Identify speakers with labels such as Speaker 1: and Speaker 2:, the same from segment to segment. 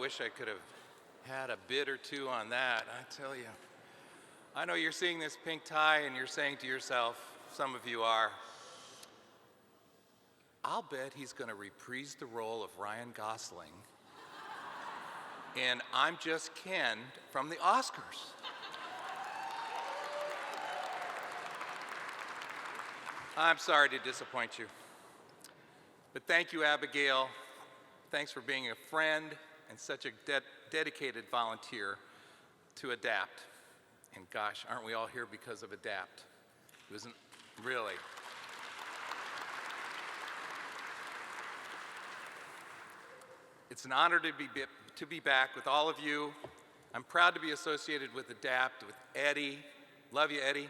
Speaker 1: wish I could have had a bit or two on that, I tell you. I know you're seeing this pink tie and you're saying to yourself, some of you are, I'll bet he's going to reprise the role of Ryan Gosling in I'm Just Ken from the Oscars. I'm sorry to disappoint you. But thank you, Abigail. Thanks for being a friend and such a dedicated volunteer to ADAPT. And gosh, aren't we all here because of ADAPT? It wasn't really. It's an honor to be back with all of you. I'm proud to be associated with ADAPT, with Eddie. Love you, Eddie.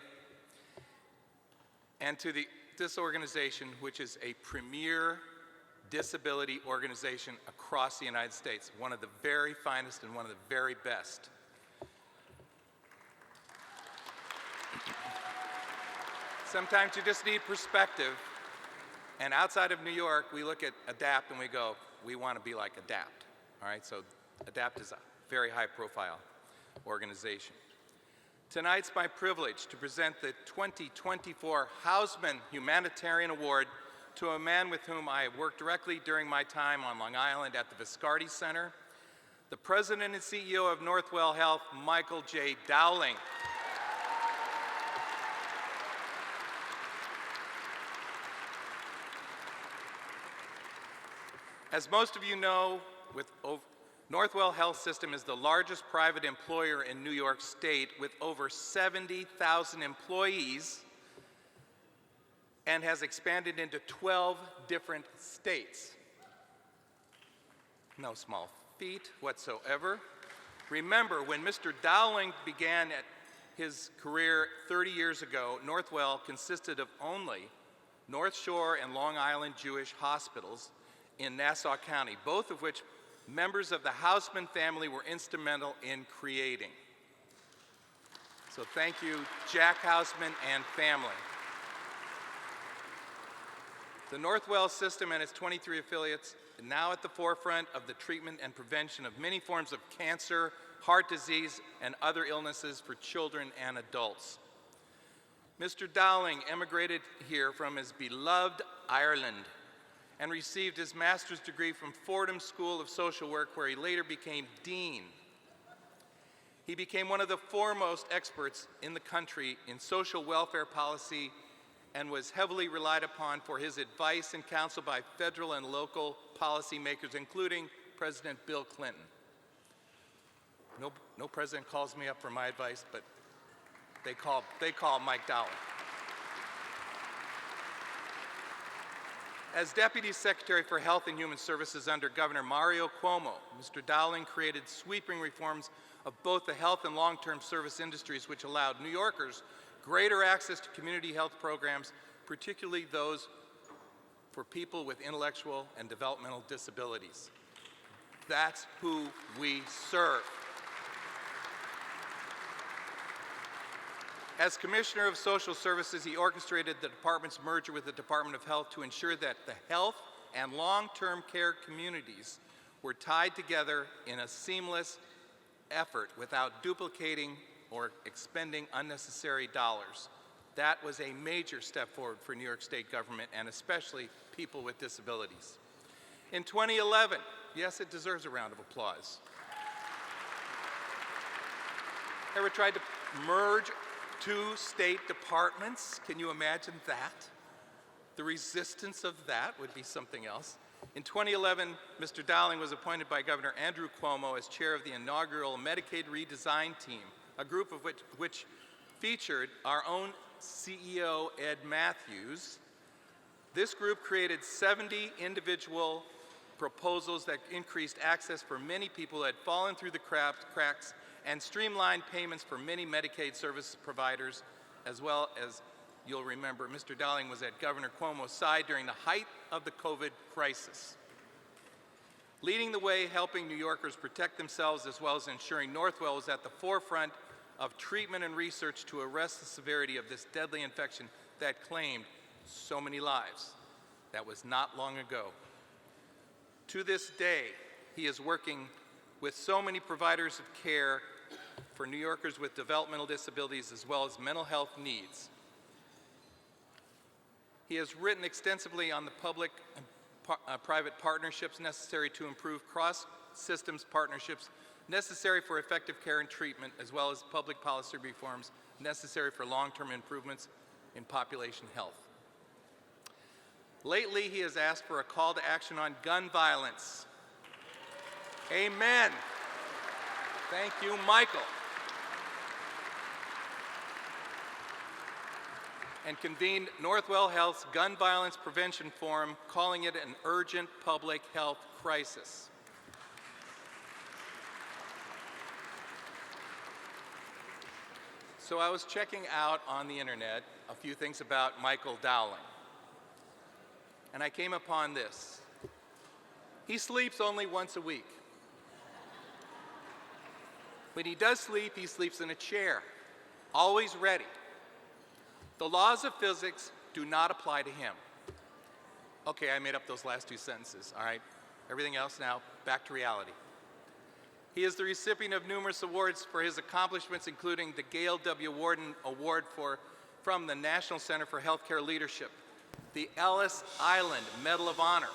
Speaker 1: And to this organization, which is a premier disability organization across the United States, one of the very finest and one of the very best. Sometimes you just need perspective. And outside of New York, we look at ADAPT and we go, we want to be like ADAPT. All right, so ADAPT is a very high-profile organization. Tonight's my privilege to present the 2024 Hausman Humanitarian Award to a man with whom I worked directly during my time on Long Island at the Viscardi Center, the president and CEO of Northwell Health, Michael J. Dowling. As most of you know, Northwell Health System is the largest private employer in New York State with over 70,000 employees and has expanded into 12 different states. No small feat whatsoever. Remember, when Mr. Dowling began his career 30 years ago, Northwell consisted of only North Shore and Long Island Jewish hospitals in Nassau County, both of which members of the Hausman family were instrumental in creating. So thank you, Jack Hausman and family. The Northwell system and its 23 affiliates are now at the forefront of the treatment and prevention of many forms of cancer, heart disease, and other illnesses for children and adults. Mr. Dowling emigrated here from his beloved Ireland and received his master's degree from Fordham School of Social Work, where he later became dean. He became one of the foremost experts in the country in social welfare policy and was heavily relied upon for his advice and counsel by federal and local policymakers, including President Bill Clinton. No president calls me up for my advice, but they call Mike Dowling. As Deputy Secretary for Health and Human Services under Governor Mario Cuomo, Mr. Dowling created sweeping reforms of both the health and long-term service industries, which allowed New Yorkers greater access to community health programs, particularly those for people with intellectual and developmental disabilities. That's who we serve. As Commissioner of Social Services, he orchestrated the department's merger with the Department of Health to ensure that the health and long-term care communities were tied together in a seamless effort without duplicating or expending unnecessary dollars. That was a major step forward for New York State government and especially people with disabilities. In 2011, yes, it deserves a round of applause. Ever tried to merge two state departments? Can you imagine that? The resistance of that would be something else. In 2011, Mr. Dowling was appointed by Governor Andrew Cuomo as chair of the inaugural Medicaid redesign team, a group of which featured our own CEO, Ed Matthews. This group created 70 individual proposals that increased access for many people who had fallen through the cracks and streamlined payments for many Medicaid service providers, as well as, you'll remember, Mr. Dowling was at Governor Cuomo's side during the height of the COVID crisis, leading the way, helping New Yorkers protect themselves, as well as ensuring Northwell was at the forefront of treatment and research to arrest the severity of this deadly infection that claimed so many lives. That was not long ago. To this day, he is working with so many providers of care for New Yorkers with developmental disabilities as well as mental health needs. He has written extensively on the public and private partnerships necessary to improve cross-systems partnerships necessary for effective care and treatment, as well as public policy reforms necessary for long-term improvements in population health. Lately, he has asked for a call to action on gun violence. Amen. Thank you, Michael. And convened Northwell Health's Gun Violence Prevention Forum, calling it an urgent public health crisis. So I was checking out on the internet a few things about Michael Dowling, and I came upon this. He sleeps only once a week. When he does sleep, he sleeps in a chair, always ready. The laws of physics do not apply to him. Okay, I made up those last two sentences, all right? Everything else now, back to reality. He is the recipient of numerous awards for his accomplishments, including the Gail W. Warden Award from the National Center for Healthcare Leadership, the Ellis Island Medal of Honor,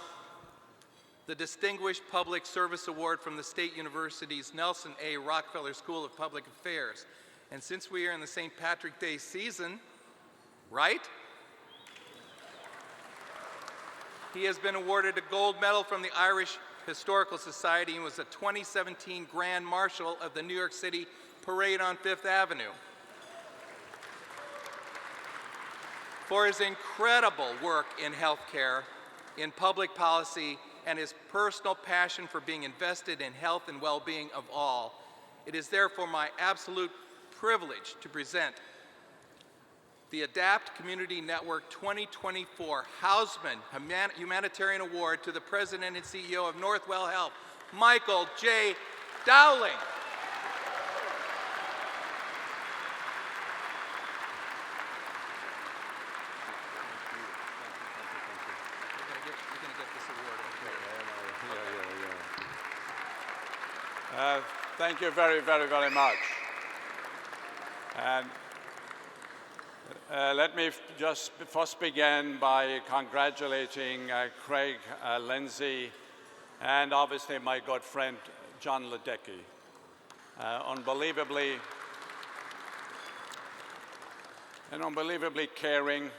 Speaker 1: the Distinguished Public Service Award from the State University's Nelson A. Rockefeller School of Public Affairs. And since we are in the St. Patrick's Day season, right? He has been awarded a gold medal from the Irish Historical Society and was a 2017 Grand Marshal of the New York City Parade on Fifth Avenue. For his incredible work in healthcare, in public policy, and his personal passion for being invested in health and well-being of all, it is therefore my absolute privilege to present the ADAPT Community Network 2024 Hausman Humanitarian Award to the President and CEO of Northwell Health, Michael J. Dowling. You're going to get this award.
Speaker 2: Thank you very, very, very much. And let me just first begin by congratulating Craig Lindsay and obviously my good friend John Ledecky. An unbelievably caring,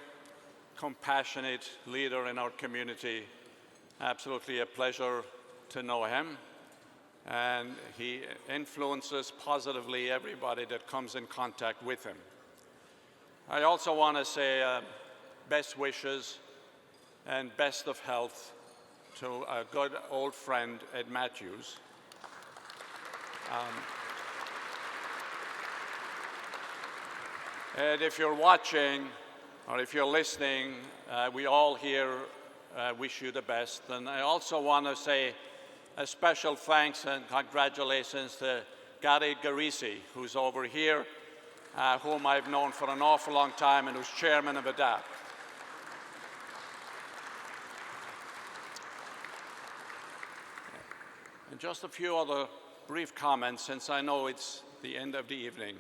Speaker 2: compassionate leader in our community. Absolutely a pleasure to know him. And he influences positively everybody that comes in contact with him. I also want to say best wishes and best of health to a good old friend, Ed Matthews. Ed, if you're watching or if you're listening, we all here wish you the best. And I also want to say a special thanks and congratulations to Gary Garisi, who's over here, whom I've known for an awful long time and who's chairman of ADAPT. And just a few other brief comments, since I know it's the end of the evening.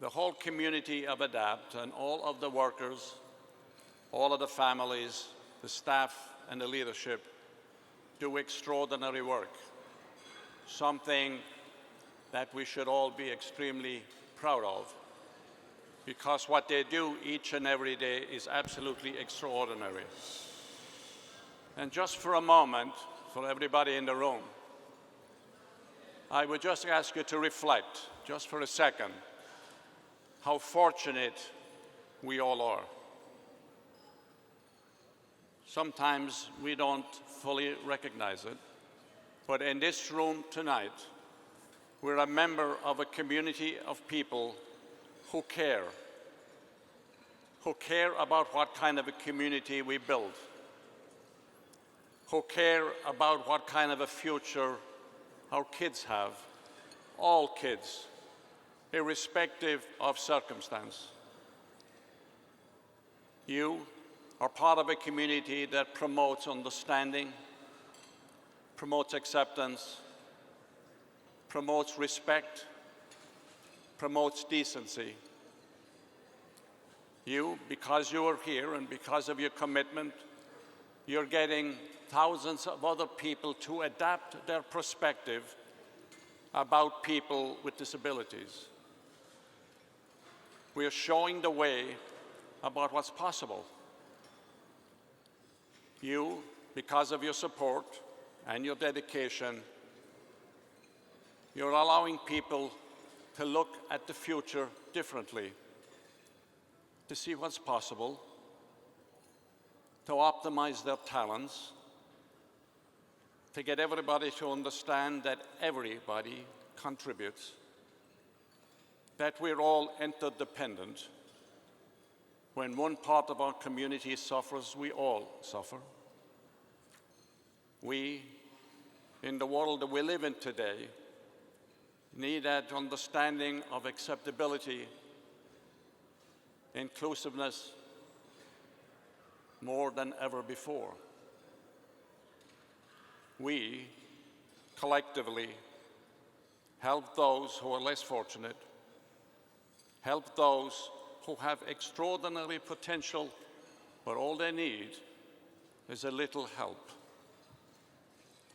Speaker 2: The whole community of ADAPT and all of the workers, all of the families, the staff and the leadership do extraordinary work, something that we should all be extremely proud of, because what they do each and every day is absolutely extraordinary. And just for a moment, for everybody in the room, I would just ask you to reflect, just for a second, how fortunate we all are. Sometimes we don't fully recognize it, but in this room tonight, we're a member of a community of people who care about what kind of a community we build, who care about what kind of a future our kids have, all kids, irrespective of circumstance. You are part of a community that promotes understanding, promotes acceptance, promotes respect, promotes decency. You, because you are here and because of your commitment, you're getting thousands of other people to adapt their perspective about people with disabilities. We are showing the way about what's possible. You, because of your support and your dedication, you're allowing people to look at the future differently, to see what's possible, to optimize their talents, to get everybody to understand that everybody contributes, that we're all interdependent. When one part of our community suffers, we all suffer. We, in the world that we live in today, need that understanding of acceptability, inclusiveness, more than ever before. We, collectively, help those who are less fortunate, help those who have extraordinary potential, but all they need is a little help.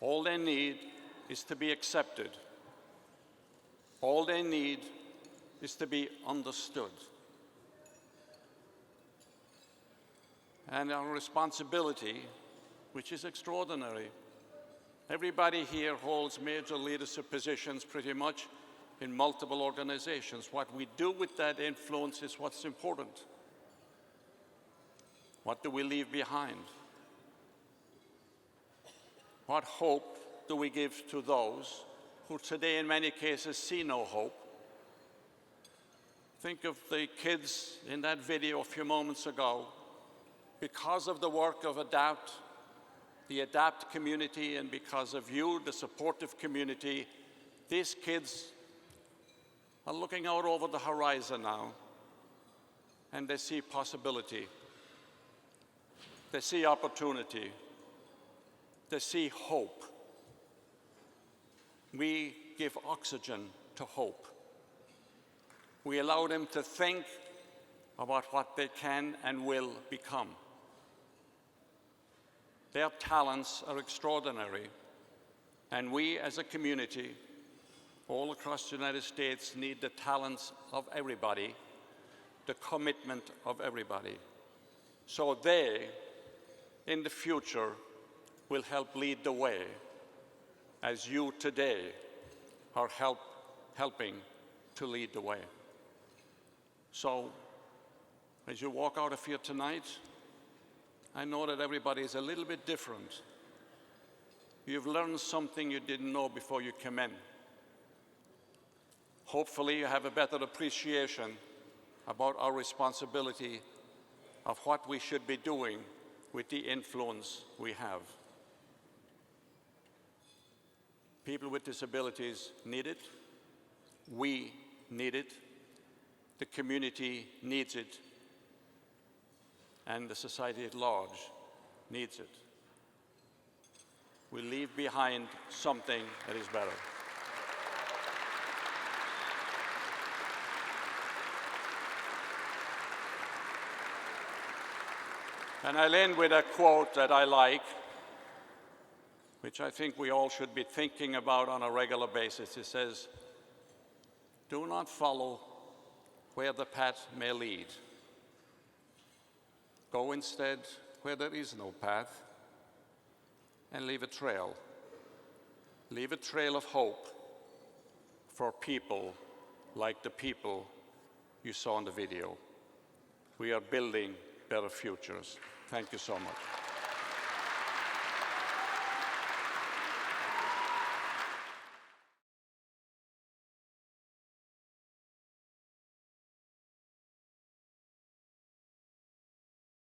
Speaker 2: All they need is to be accepted. All they need is to be understood. And our responsibility, which is extraordinary. Everybody here holds major leadership positions pretty much in multiple organizations. What we do with that influence is what's important. What do we leave behind? What hope do we give to those who today in many cases see no hope? Think of the kids in that video a few moments ago. Because of the work of ADAPT, the ADAPT community, and because of you, the supportive community, these kids are looking out over the horizon now, and they see possibility. They see opportunity. They see hope. We give oxygen to hope. We allow them to think about what they can and will become. Their talents are extraordinary, and we as a community all across the United States need the talents of everybody, the commitment of everybody. So they, in the future, will help lead the way, as you today are helping to lead the way. So, as you walk out of here tonight, I know that everybody is a little bit different. You've learned something you didn't know before you came in. Hopefully you have a better appreciation about our responsibility of what we should be doing with the influence we have. People with disabilities need it. We need it. The community needs it. And the society at large needs it. We leave behind something that is better. And I'll end with a quote that I like, which I think we all should be thinking about on a regular basis. It says, "Do not follow where the path may lead. Go instead where there is no path, and leave a trail. Leave a trail of hope for people like the people you saw in the video. We are building better futures." Thank you so much.